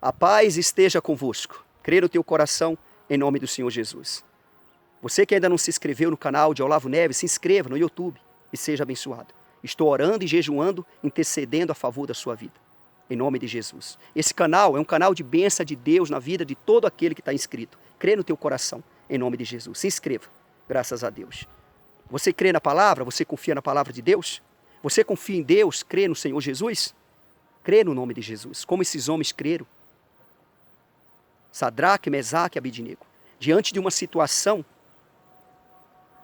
A paz esteja convosco. Crê no teu coração, em nome do Senhor Jesus. Você que ainda não se inscreveu no canal de Olavo Neves, se inscreva no YouTube e seja abençoado. Estou orando e jejuando, intercedendo a favor da sua vida. Em nome de Jesus. Esse canal é um canal de bênção de Deus na vida de todo aquele que está inscrito. Crê no teu coração, em nome de Jesus. Se inscreva, graças a Deus. Você crê na palavra? Você confia na palavra de Deus? Você confia em Deus? Crê no Senhor Jesus? Crê no nome de Jesus. Como esses homens creram. Sadraque, Mesaque e Abidnego. Diante de uma situação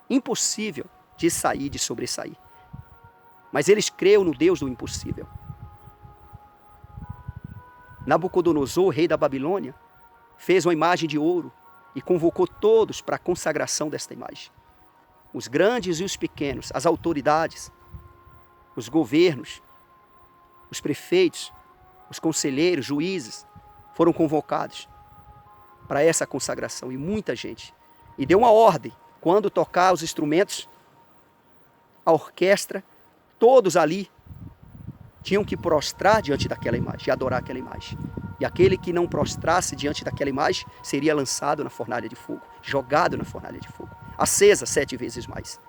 impossível de sair, de sobressair. Mas eles creram no Deus do impossível. Nabucodonosor, rei da Babilônia, fez uma imagem de ouro e convocou todos para a consagração desta imagem. Os grandes e os pequenos, as autoridades, os governos, os prefeitos, os conselheiros, juízes, foram convocados para essa consagração. E muita gente. E deu uma ordem, quando tocar os instrumentos, a orquestra, todos ali tinham que prostrar diante daquela imagem e adorar aquela imagem. E aquele que não prostrasse diante daquela imagem seria lançado na fornalha de fogo, jogado na fornalha de fogo, acesa 7 vezes mais.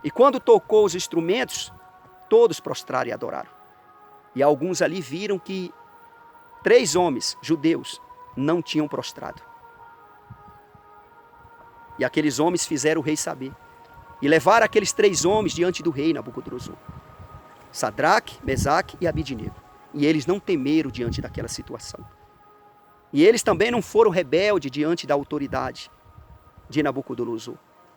E quando tocou os instrumentos, todos prostraram e adoraram. E alguns ali viram que 3 homens judeus não tinham prostrado. E aqueles homens fizeram o rei saber. E levaram aqueles 3 homens diante do rei Nabucodonosor. Sadraque, Mesaque e Abidnego. E eles não temeram diante daquela situação. E eles também não foram rebeldes diante da autoridade de Nabucodonosor.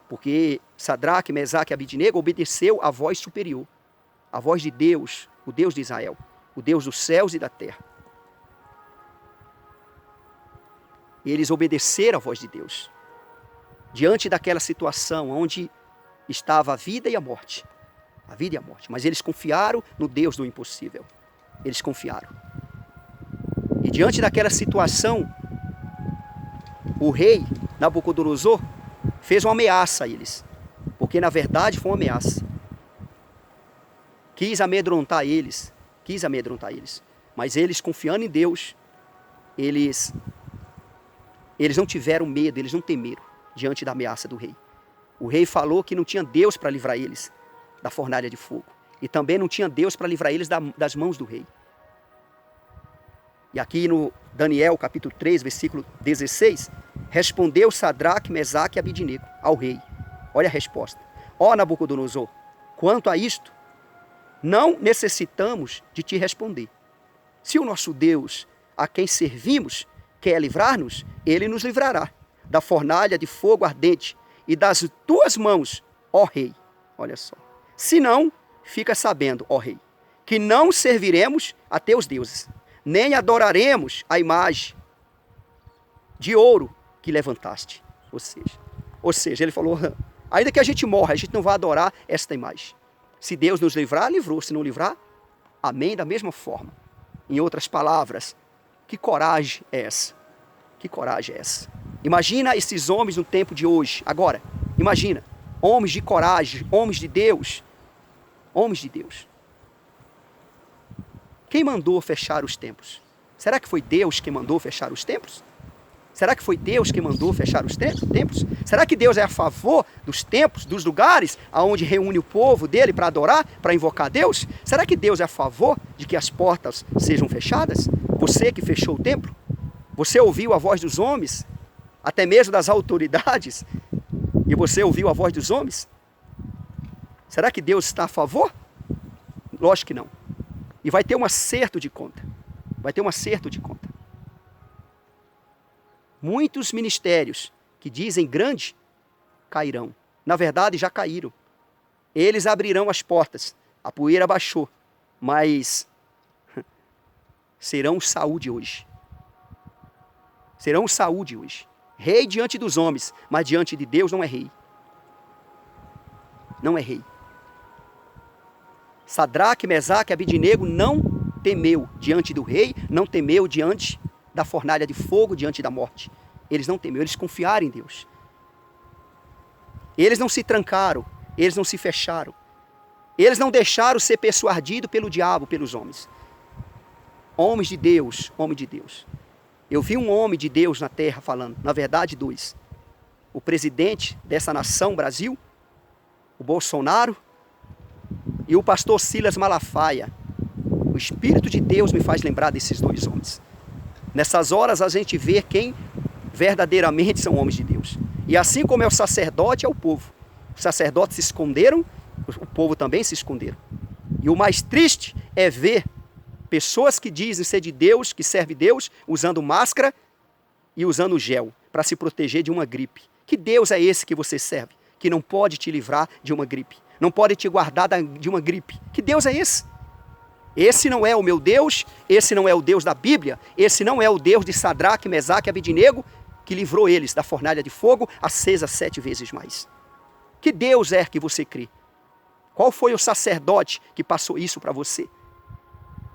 Porque Sadraque, Mesaque e Abidnego obedeceu à voz superior. A voz de Deus, o Deus de Israel. O Deus dos céus e da terra. E eles obedeceram à voz de Deus. Diante daquela situação onde estava a vida e a morte. A vida e a morte. Mas eles confiaram no Deus do impossível. Eles confiaram. E diante daquela situação, o rei Nabucodonosor fez uma ameaça a eles. Porque na verdade foi uma ameaça. Quis amedrontar eles. Mas eles, confiando em Deus, eles não tiveram medo, eles não temeram diante da ameaça do rei. O rei falou que não tinha Deus para livrar eles da fornalha de fogo. E também não tinha Deus para livrar eles das mãos do rei. E aqui no Daniel, capítulo 3, versículo 16, respondeu Sadraque, Mesaque e Abidnego ao rei. Olha a resposta. Ó Nabucodonosor, quanto a isto, não necessitamos de te responder. Se o nosso Deus, a quem servimos, quer livrar-nos, ele nos livrará da fornalha de fogo ardente e das tuas mãos, ó rei. Olha só. Se não, fica sabendo, ó rei, que não serviremos a teus deuses, nem adoraremos a imagem de ouro que levantaste. Ou seja, ele falou, ainda que a gente morra, a gente não vai adorar esta imagem. Se Deus nos livrar, livrou. Se não livrar, amém, da mesma forma. Em outras palavras, que coragem é essa? Que coragem é essa? Imagina esses homens no tempo de hoje. Agora, imagina. Homens de coragem, homens de Deus. Homens de Deus. Quem mandou fechar os templos? Será que foi Deus que mandou fechar os templos? Será que foi Deus que mandou fechar os templos? Será que Deus é a favor dos templos, dos lugares onde reúne o povo dele para adorar, para invocar Deus? Será que Deus é a favor de que as portas sejam fechadas? Você que fechou o templo? Você ouviu a voz dos homens? Até mesmo das autoridades? E você ouviu a voz dos homens? Será que Deus está a favor? Lógico que não. E vai ter um acerto de conta. Vai ter um acerto de conta. Muitos ministérios que dizem grande, cairão. Na verdade, já caíram. Eles abrirão as portas. A poeira baixou. Mas serão Saul de hoje. Serão Saul de hoje. Rei diante dos homens, mas diante de Deus não é rei. Não é rei. Sadraque, Mesaque e Abidnego não temeu diante do rei, não temeu diante da fornalha de fogo, diante da morte. Eles não temeram, eles confiaram em Deus. Eles não se trancaram, eles não se fecharam. Eles não deixaram ser persuadidos pelo diabo, pelos homens. Homens de Deus, homem de Deus. Eu vi um homem de Deus na terra falando, na verdade 2. O presidente dessa nação, Brasil, o Bolsonaro, e o pastor Silas Malafaia. O Espírito de Deus me faz lembrar desses 2 homens. Nessas horas a gente vê quem verdadeiramente são homens de Deus. E assim como é o sacerdote, é o povo. Os sacerdotes se esconderam, o povo também se esconderam. E o mais triste é ver pessoas que dizem ser de Deus, que servem Deus, usando máscara e usando gel para se proteger de uma gripe. Que Deus é esse que você serve, que não pode te livrar de uma gripe, não pode te guardar de uma gripe? Que Deus é esse? Esse não é o meu Deus, esse não é o Deus da Bíblia, esse não é o Deus de Sadraque, Mesaque e Abednego, que livrou eles da fornalha de fogo acesa 7 vezes mais. Que Deus é que você crê? Qual foi o sacerdote que passou isso para você?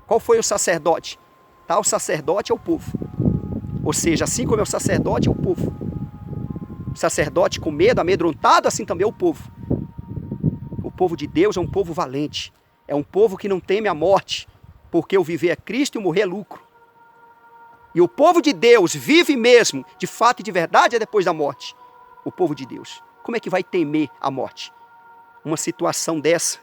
Qual foi o sacerdote? Tal sacerdote é o povo. Ou seja, assim como é o sacerdote, é o povo. O sacerdote com medo, amedrontado, assim também é o povo. O povo de Deus é um povo valente. É um povo que não teme a morte, porque o viver é Cristo e o morrer é lucro. E o povo de Deus vive mesmo, de fato e de verdade, é depois da morte. O povo de Deus. Como é que vai temer a morte? Uma situação dessa,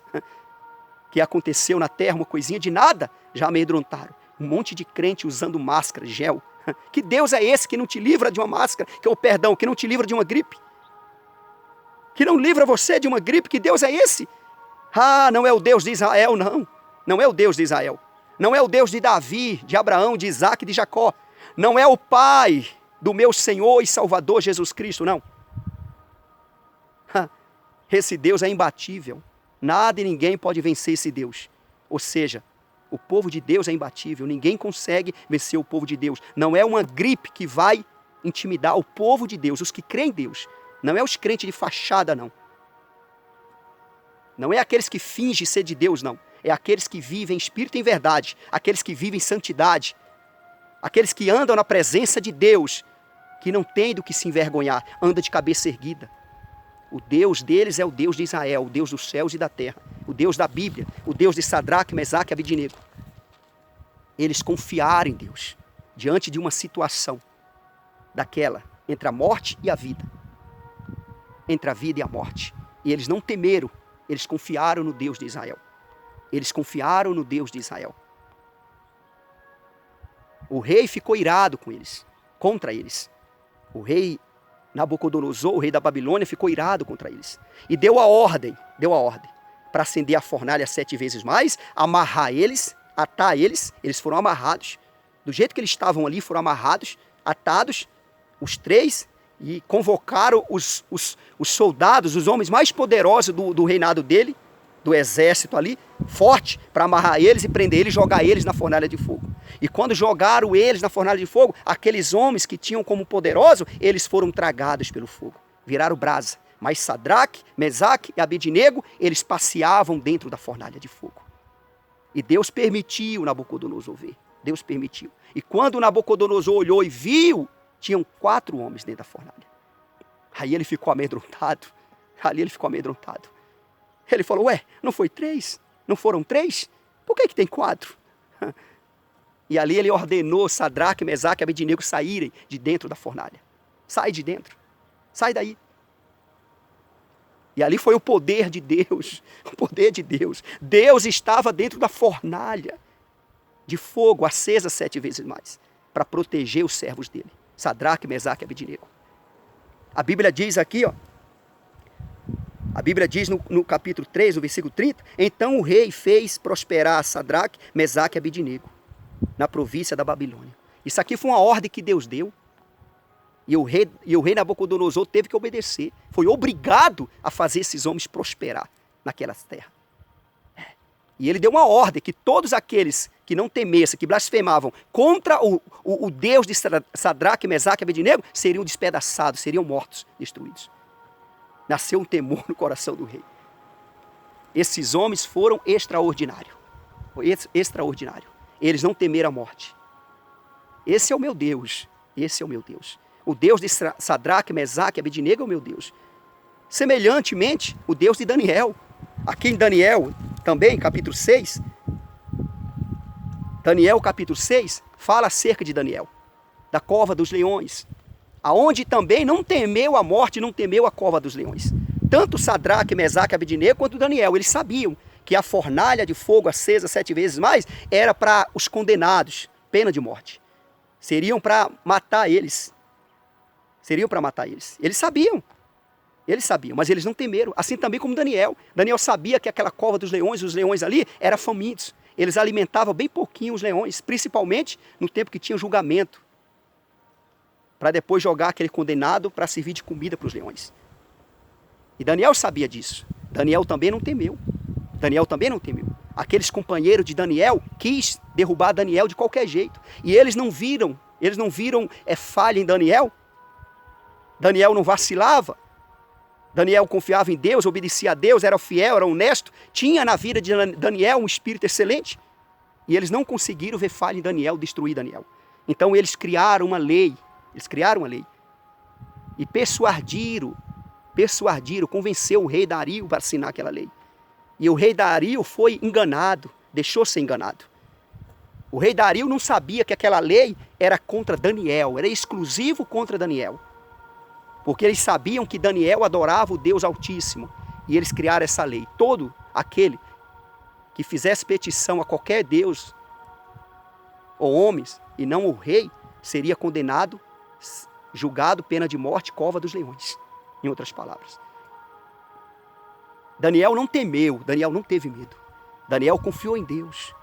que aconteceu na terra, uma coisinha de nada, já amedrontaram. Um monte de crente usando máscara, gel. Que Deus é esse que não te livra de uma máscara, que não te livra de uma gripe? Que não livra você de uma gripe? Que Deus é esse? Ah, não é o Deus de Israel, não. Não é o Deus de Israel. Não é o Deus de Davi, de Abraão, de Isaac e de Jacó. Não é o Pai do meu Senhor e Salvador Jesus Cristo, não. Esse Deus é imbatível. Nada e ninguém pode vencer esse Deus. Ou seja, o povo de Deus é imbatível. Ninguém consegue vencer o povo de Deus. Não é uma gripe que vai intimidar o povo de Deus, os que creem em Deus. Não é os crentes de fachada, não. Não é aqueles que fingem ser de Deus, não. É aqueles que vivem em espírito e em verdade. Aqueles que vivem em santidade. Aqueles que andam na presença de Deus. Que não tem do que se envergonhar. Anda de cabeça erguida. O Deus deles é o Deus de Israel. O Deus dos céus e da terra. O Deus da Bíblia. O Deus de Sadraque, Mesaque e Abednego. Eles confiaram em Deus. Diante de uma situação. Daquela. Entre a morte e a vida. Entre a vida e a morte. E eles não temeram. Eles confiaram no Deus de Israel. Eles confiaram no Deus de Israel. O rei ficou irado com eles, contra eles. O rei Nabucodonosor, o rei da Babilônia, ficou irado contra eles. E deu a ordem para acender a fornalha 7 vezes mais, amarrar eles, atar eles. Eles foram amarrados. Do jeito que eles estavam ali, foram amarrados, atados, os 3, e convocaram os soldados, os homens mais poderosos do reinado dele, do exército ali, forte, para amarrar eles e prender eles e jogar eles na fornalha de fogo. E quando jogaram eles na fornalha de fogo, aqueles homens que tinham como poderoso, eles foram tragados pelo fogo, viraram brasa. Mas Sadraque, Mesaque e Abednego, eles passeavam dentro da fornalha de fogo. E Deus permitiu Nabucodonosor ver. Deus permitiu. E quando Nabucodonosor olhou e viu, tinham 4 homens dentro da fornalha. Aí ele ficou amedrontado. Ele falou, ué, não foi 3? Não foram 3? Por que tem 4? E ali ele ordenou Sadraque, Mesaque e Abednego saírem de dentro da fornalha. Sai de dentro. Sai daí. E ali foi o poder de Deus. O poder de Deus. Deus estava dentro da fornalha de fogo, acesa 7 vezes mais, para proteger os servos dele. Sadraque, Mesaque e Abednego. A Bíblia diz aqui, ó. A Bíblia diz no capítulo 3, no versículo 30, então o rei fez prosperar Sadraque, Mesaque e Abednego na província da Babilônia. Isso aqui foi uma ordem que Deus deu. E o rei Nabucodonosor teve que obedecer. Foi obrigado a fazer esses homens prosperar naquelas terras. E ele deu uma ordem que todos aqueles que não temessem, que blasfemavam contra o Deus de Sadraque, Mesaque e Abednego, seriam despedaçados, seriam mortos, destruídos. Nasceu um temor no coração do rei. Esses homens foram extraordinários. Extraordinário. Eles não temeram a morte. Esse é o meu Deus. Esse é o meu Deus. O Deus de Sadraque, Mesaque e Abednego é o meu Deus. Semelhantemente, o Deus de Daniel. Aqui em Daniel, também, capítulo 6. Daniel, capítulo 6, fala acerca de Daniel. da cova dos leões, aonde também não temeu a morte, não temeu a cova dos leões. Tanto Sadraque, Mesaque e Abednego quanto Daniel, eles sabiam que a fornalha de fogo acesa 7 vezes mais era para os condenados, pena de morte. Seriam para matar eles. Seriam para matar eles. Eles sabiam, mas eles não temeram. Assim também como Daniel. Daniel sabia que aquela cova dos leões, os leões ali, eram famintos. Eles alimentavam bem pouquinho os leões, principalmente no tempo que tinha julgamento, para depois jogar aquele condenado para servir de comida para os leões. E Daniel sabia disso. Daniel também não temeu. Aqueles companheiros de Daniel quis derrubar Daniel de qualquer jeito. E eles não viram falha em Daniel. Daniel não vacilava. Daniel confiava em Deus, obedecia a Deus, era fiel, era honesto. Tinha na vida de Daniel um espírito excelente. E eles não conseguiram ver falha em Daniel, destruir Daniel. Então eles criaram uma lei. E persuadiram, convenceu o rei Dario para assinar aquela lei. E o rei Dario foi enganado, deixou ser enganado. O rei Dario não sabia que aquela lei era contra Daniel, era exclusivo contra Daniel. Porque eles sabiam que Daniel adorava o Deus Altíssimo. E eles criaram essa lei. Todo aquele que fizesse petição a qualquer Deus ou homens, e não o rei, seria condenado, julgado, pena de morte, cova dos leões. Em outras palavras. Daniel não temeu, Daniel não teve medo. Daniel confiou em Deus.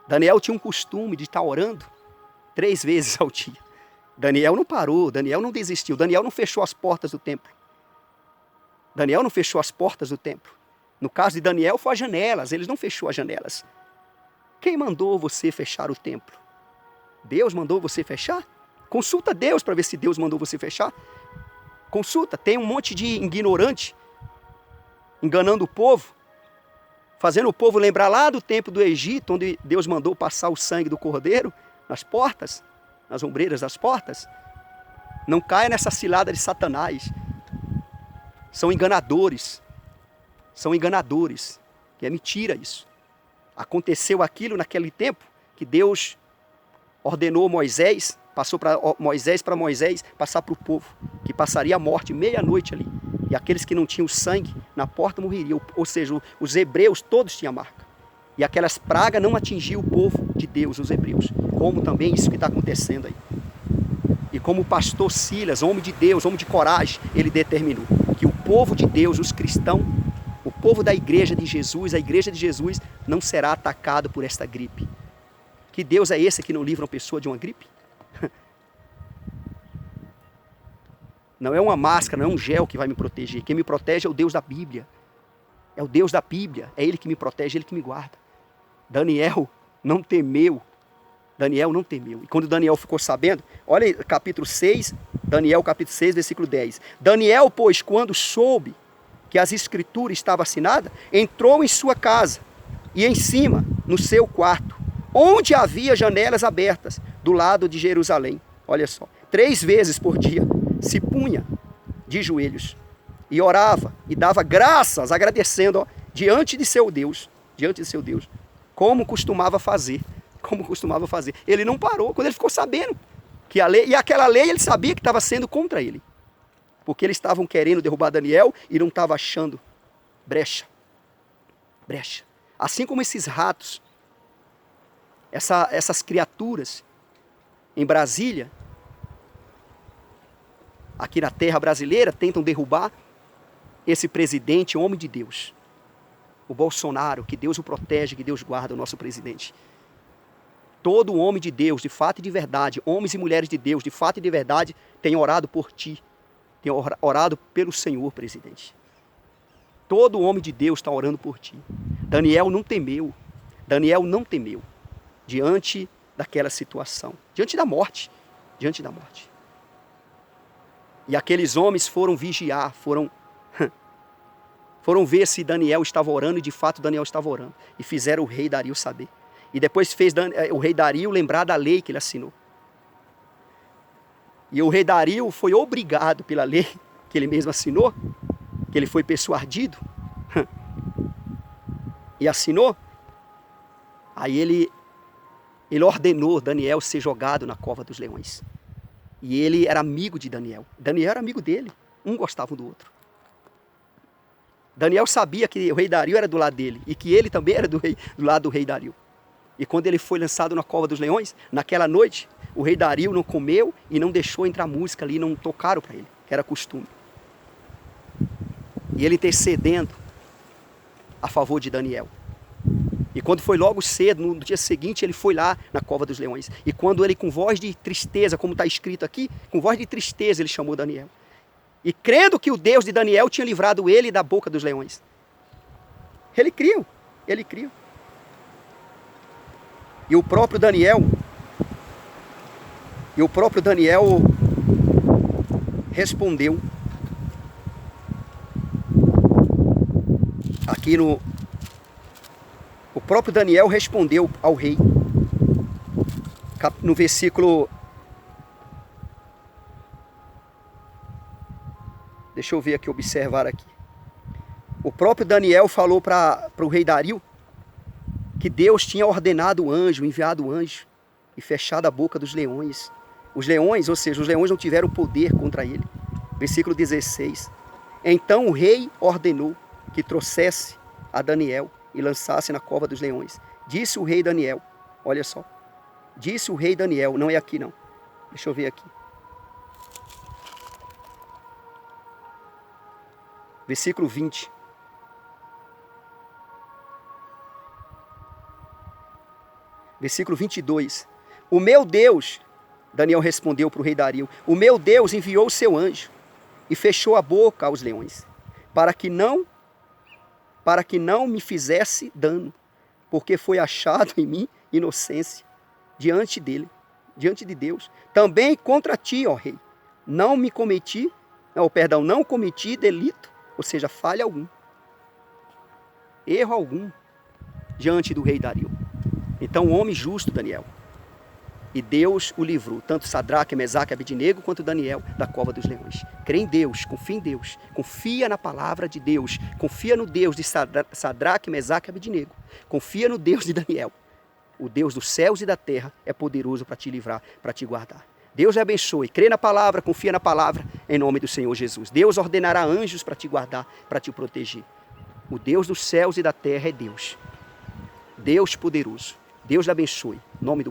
Daniel tinha um costume de estar orando 3 vezes ao dia. Daniel não parou, Daniel não desistiu, Daniel não fechou as portas do templo. No caso de Daniel, foi as janelas, eles não fechou as janelas. Quem mandou você fechar o templo? Deus mandou você fechar? Consulta Deus para ver se Deus mandou você fechar. Consulta, tem um monte de ignorante enganando o povo, fazendo o povo lembrar lá do tempo do Egito, onde Deus mandou passar o sangue do cordeiro nas portas, nas ombreiras das portas. Não caia nessa cilada de Satanás. São enganadores, que é mentira isso. Aconteceu aquilo naquele tempo que Deus ordenou Moisés, passou para Moisés passar para o povo, que passaria a morte meia-noite ali. E aqueles que não tinham sangue na porta morreriam. Ou seja, os hebreus todos tinham marca. E aquelas pragas não atingiam o povo de Deus, os hebreus. Como também isso que está acontecendo aí. E como o pastor Silas, homem de Deus, homem de coragem, ele determinou que o povo de Deus, os cristãos, o povo da igreja de Jesus, a igreja de Jesus, não será atacado por esta gripe. Que Deus é esse que não livra uma pessoa de uma gripe? Não é uma máscara, não é um gel que vai me proteger. Quem me protege é o Deus da Bíblia. É o Deus da Bíblia. É Ele que me protege, Ele que me guarda. Daniel não temeu. E quando Daniel ficou sabendo, olha aí, capítulo 6, Daniel capítulo 6, versículo 10. Daniel, pois, quando soube que as escrituras estavam assinadas, entrou em sua casa e em cima, no seu quarto, onde havia janelas abertas, do lado de Jerusalém. Olha só, 3 vezes por dia se punha de joelhos e orava e dava graças, agradecendo diante de seu Deus, como costumava fazer. Ele não parou quando ele ficou sabendo que a lei, e aquela lei ele sabia que estava sendo contra ele, porque eles estavam querendo derrubar Daniel e não estavam achando brecha. Assim como esses ratos, essas criaturas em Brasília, aqui na terra brasileira, tentam derrubar esse presidente, homem de Deus, o Bolsonaro. Que Deus o protege, que Deus guarda o nosso presidente. Todo homem de Deus, de fato e de verdade, homens e mulheres de Deus, de fato e de verdade, tem orado por ti, tem orado pelo Senhor, presidente. Todo homem de Deus está orando por ti. Daniel não temeu diante daquela situação, diante da morte. E aqueles homens foram vigiar, foram ver se Daniel estava orando, e de fato Daniel estava orando. E fizeram o rei Dario saber. E depois fez o rei Dario lembrar da lei que ele assinou. E o rei Dario foi obrigado pela lei que ele mesmo assinou, que ele foi persuadido, e assinou. Aí ele ele ordenou Daniel ser jogado na cova dos leões. E ele era amigo de Daniel. Daniel era amigo dele. Um gostava um do outro. Daniel sabia que o rei Dario era do lado dele e que ele também era do lado do rei Dario. E quando ele foi lançado na cova dos leões, naquela noite, o rei Dario não comeu e não deixou entrar música ali, não tocaram para ele, que era costume. E ele intercedendo a favor de Daniel. E quando foi logo cedo, no dia seguinte, ele foi lá na cova dos leões. E quando ele, com voz de tristeza, como está escrito aqui, com voz de tristeza, ele chamou Daniel. E crendo que o Deus de Daniel tinha livrado ele da boca dos leões. Ele criou. E o próprio Daniel respondeu. O próprio Daniel respondeu ao rei. No versículo... Deixa eu ver aqui, observar aqui. O próprio Daniel falou para o rei Dario que Deus tinha ordenado o anjo, enviado o anjo e fechado a boca dos leões. Os leões, ou seja, os leões não tiveram poder contra ele. Versículo 16. Então o rei ordenou que trouxesse a Daniel e lançasse na cova dos leões. Disse o rei Daniel, olha só. Disse o rei Daniel, não é aqui não. Deixa eu ver aqui. Versículo 20. Versículo 22. O meu Deus, Daniel respondeu para o rei Dario, o meu Deus enviou o seu anjo e fechou a boca aos leões, para que não me fizesse dano, porque foi achado em mim inocência diante de Deus. Também contra ti, ó rei, não cometi delito, ou seja, falha algum, erro algum diante do rei Dario. Então o homem justo, Daniel, e Deus o livrou, tanto Sadraque, Mesaque, Abednego, quanto Daniel, da cova dos leões. Crê em Deus, confia em Deus, confia na palavra de Deus, confia no Deus de Sadraque, Mesaque e Abednego, confia no Deus de Daniel. O Deus dos céus e da terra é poderoso para te livrar, para te guardar. Deus te abençoe, crê na palavra, confia na palavra, em nome do Senhor Jesus. Deus ordenará anjos para te guardar, para te proteger. O Deus dos céus e da terra é Deus. Deus poderoso. Deus te abençoe. Em nome do